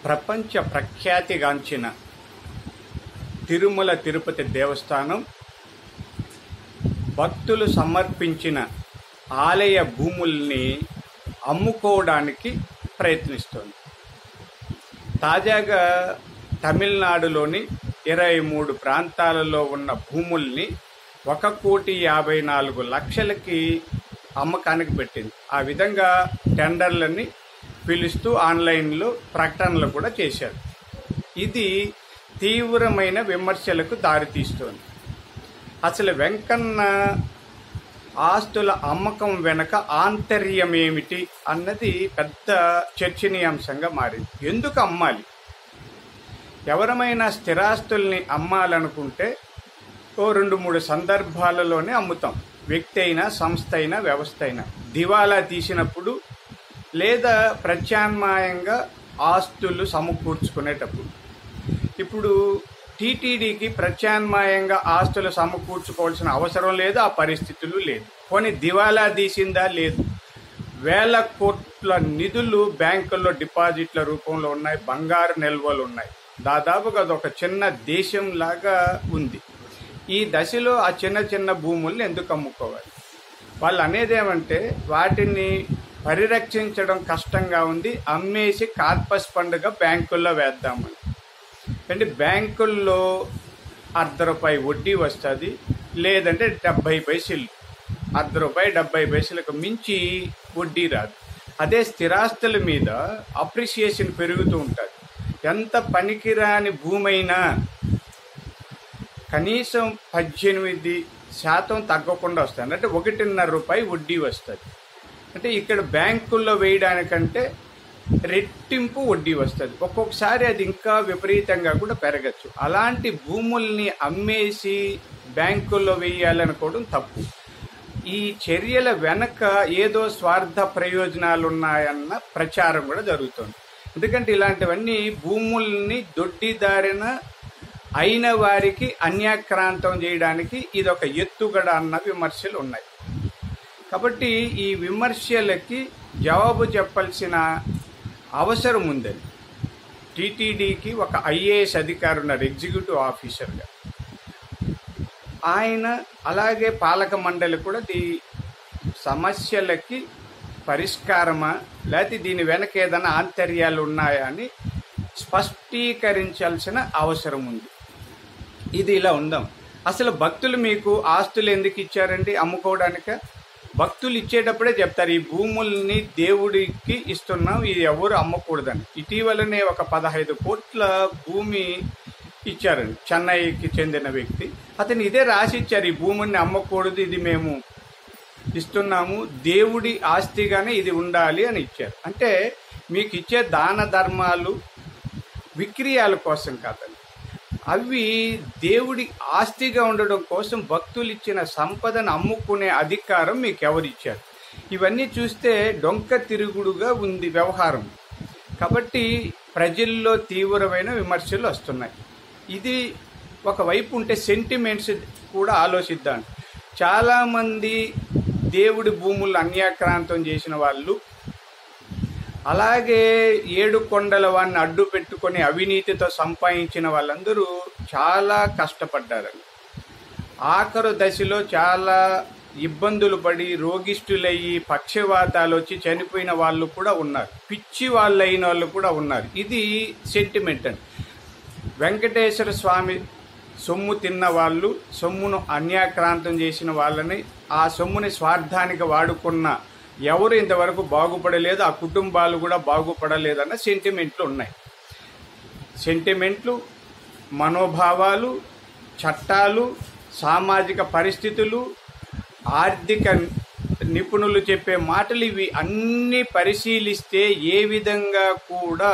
ప్రపంచ ప్రఖ్యాతిగాంచిన తిరుమల తిరుపతి దేవస్థానం భక్తులు సమర్పించిన ఆలయ భూముల్ని అమ్ముకోవడానికి ప్రయత్నిస్తోంది. తాజాగా తమిళనాడులోని 23 ప్రాంతాలలో ఉన్న భూముల్ని 1,54,00,000కి అమ్మకానికి పెట్టింది. ఆ విధంగా టెండర్లని పిలుస్తూ ఆన్లైన్లో ప్రకటనలు కూడా చేశారు. ఇది తీవ్రమైన విమర్శలకు దారితీస్తోంది. అసలు వెంకన్న ఆస్తుల అమ్మకం వెనక ఆంతర్యం ఏమిటి అన్నది పెద్ద చర్చనీయాంశంగా మారింది. ఎందుకు అమ్మాలి? ఎవరమైనా స్థిరాస్తుల్ని అమ్మాలనుకుంటే 2-3 సందర్భాలలోనే అమ్ముతాం. వ్యక్తి అయినా, సంస్థ అయినా, వ్యవస్థ అయినా దివాలా తీసినప్పుడు, లేదా ప్రత్యామ్నాయంగా ఆస్తులు సమకూర్చుకునేటప్పుడు. ఇప్పుడు టీటీడీకి ప్రత్యామ్నాయంగా ఆస్తులు సమకూర్చుకోవాల్సిన అవసరం లేదు, ఆ పరిస్థితులు లేదు. పోనీ దివాలా తీసిందా? లేదు. వేల కోట్ల నిధులు బ్యాంకుల్లో డిపాజిట్ల రూపంలో ఉన్నాయి, బంగారు నిల్వలు ఉన్నాయి. దాదాపుగా అదొక చిన్న దేశం లాగా ఉంది. ఈ దశలో ఆ చిన్న చిన్న భూముల్ని ఎందుకు అమ్ముకోవాలి? వాళ్ళు అనేది ఏమంటే వాటిని పరిరక్షించడం కష్టంగా ఉంది, అమ్మేసి కార్పస్ పండుగ బ్యాంకుల్లో వేద్దామని. అంటే బ్యాంకుల్లో ₹1 వడ్డీ వస్తుంది, లేదంటే 70 పైసలు. ₹1 70 పైసలకు మించి వడ్డీ రాదు. అదే స్థిరాస్తుల మీద అప్రిసియేషన్ పెరుగుతూ ఉంటుంది. ఎంత పనికిరాని భూమి అయినా కనీసం 18% తగ్గకుండా వస్తుంది. అంటే ₹1.5 వడ్డీ వస్తుంది. అంటే ఇక్కడ బ్యాంకుల్లో వేయడానికంటే రెట్టింపు వడ్డీ వస్తుంది. ఒక్కొక్కసారి అది ఇంకా విపరీతంగా కూడా పెరగచ్చు. అలాంటి భూముల్ని అమ్మేసి బ్యాంకుల్లో వేయాలనుకోవడం తప్పు. ఈ చర్యల వెనక ఏదో స్వార్థ ప్రయోజనాలు ఉన్నాయన్న ప్రచారం కూడా జరుగుతుంది. ఎందుకంటే ఇలాంటివన్నీ భూముల్ని దొడ్డిదారిన అయిన వారికి అన్యాక్రాంతం చేయడానికి ఇదొక ఎత్తుగడ అన్న విమర్శలు ఉన్నాయి. కాబట్టి ఈ విమర్శలకి జవాబు చెప్పాల్సిన అవసరం ఉందని టీటీడీకి ఒక ఐఏఎస్ అధికారి ఉన్నారు, ఎగ్జిక్యూటివ్ ఆఫీసర్గా. ఆయన అలాగే పాలక మండలి కూడా ఈ సమస్యలకి పరిష్కారమా, లేకపోతే దీని వెనక ఏదైనా ఆంతర్యాలు ఉన్నాయా అని స్పష్టీకరించాల్సిన అవసరం ఉంది. ఇది ఇలా ఉందాం. అసలు భక్తులు మీకు ఆస్తులు ఎందుకు ఇచ్చారండి? అమ్ముకోవడానిక? భక్తులు ఇచ్చేటప్పుడే చెప్తారు, ఈ భూముల్ని దేవుడికి ఇస్తున్నాం, ఇది ఎవరు అమ్మకూడదని. ఇటీవలనే ఒక 15 కోట్ల భూమి ఇచ్చారండి చెన్నైకి చెందిన వ్యక్తి. అతను ఇదే రాసి ఇచ్చారు, ఈ భూముల్ని అమ్మకూడదు, ఇది మేము ఇస్తున్నాము, దేవుడి ఆస్తిగానే ఇది ఉండాలి అని ఇచ్చారు. అంటే మీకు ఇచ్చే దాన ధర్మాలు విక్రయాల కోసం కాదండి, అవి దేవుడి ఆస్తిగా ఉండడం కోసం భక్తులు ఇచ్చిన సంపదను అమ్ముకునే అధికారం మీకు ఎవరిచ్చారు? ఇవన్నీ చూస్తే డొంక తిరుగుడుగా ఉంది వ్యవహారం. కాబట్టి ప్రజల్లో తీవ్రమైన విమర్శలు వస్తున్నాయి. ఇది ఒకవైపు ఉంటే సెంటిమెంట్స్ కూడా ఆలోచిద్దాం. చాలామంది దేవుడి భూములు అన్యాక్రాంతం చేసిన వాళ్ళు, అలాగే 7 కొండల వాడిని అడ్డు పెట్టుకొని అవినీతితో సంపాదించిన వాళ్ళందరూ చాలా కష్టపడ్డారండి. ఆఖరు దశలో చాలా ఇబ్బందులు పడి రోగిష్ఠులయ్యి పక్షవాతాలు వచ్చి చనిపోయిన వాళ్ళు కూడా ఉన్నారు, పిచ్చి వాళ్ళు అయిన వాళ్ళు కూడా ఉన్నారు. ఇది సెంటిమెంట్ అండి. వెంకటేశ్వర స్వామి సొమ్ము తిన్న వాళ్ళు, సొమ్మును అన్యాక్రాంతం చేసిన వాళ్ళని, ఆ సొమ్ముని స్వార్థానికి వాడుకున్న ఎవరు ఇంతవరకు బాగుపడలేదు, ఆ కుటుంబాలు కూడా బాగుపడలేదన్న సెంటిమెంట్లు ఉన్నాయి. సెంటిమెంట్లు, మనోభావాలు, చట్టాలు, సామాజిక పరిస్థితులు, ఆర్థిక నిపుణులు చెప్పే మాటలు, ఇవి అన్నీ పరిశీలిస్తే ఏ విధంగా కూడా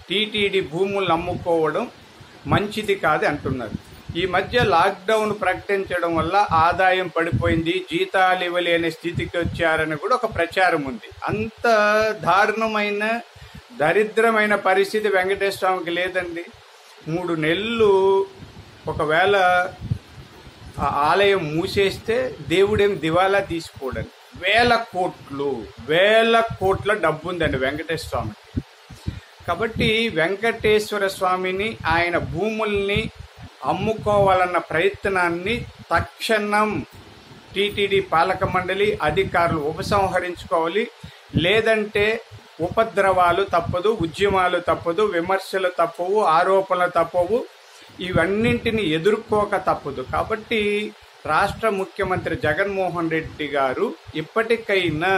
టీటీడీ భూములు అమ్ముకోవడం మంచిది కాదు అంటున్నారు. ఈ మధ్య లాక్డౌన్ ప్రకటించడం వల్ల ఆదాయం పడిపోయింది, జీతాలు ఇవ్వలేని స్థితికి వచ్చారని కూడా ఒక ప్రచారం ఉంది. అంత దారుణమైన దరిద్రమైన పరిస్థితి వెంకటేశ్వర స్వామికి లేదండి. 3 నెలలు ఒకవేళ ఆ ఆలయం మూసేస్తే దేవుడేం దివాలా తీసుకోవడానికి. వేల కోట్ల డబ్బు ఉందండి వెంకటేశ్వర స్వామికి. కాబట్టి వెంకటేశ్వర స్వామిని ఆయన భూముల్ని అమ్ముకోవాలన్న ప్రయత్నాన్ని తక్షణం టీటీడీ పాలక మండలి అధికారులు ఉపసంహరించుకోవాలి. లేదంటే ఉపద్రవాలు తప్పదు, ఉద్యమాలు తప్పదు, విమర్శలు తప్పవు, ఆరోపణలు తప్పవు, ఇవన్నింటిని ఎదుర్కోక తప్పదు. కాబట్టి రాష్ట్ర ముఖ్యమంత్రి జగన్మోహన్ రెడ్డి గారు ఇప్పటికైనా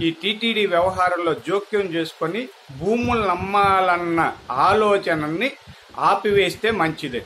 ఈ టీటీడీ వ్యవహారంలో జోక్యం చేసుకొని భూములను అమ్మాలన్న ఆలోచనని ఆపివేస్తే మంచిదే.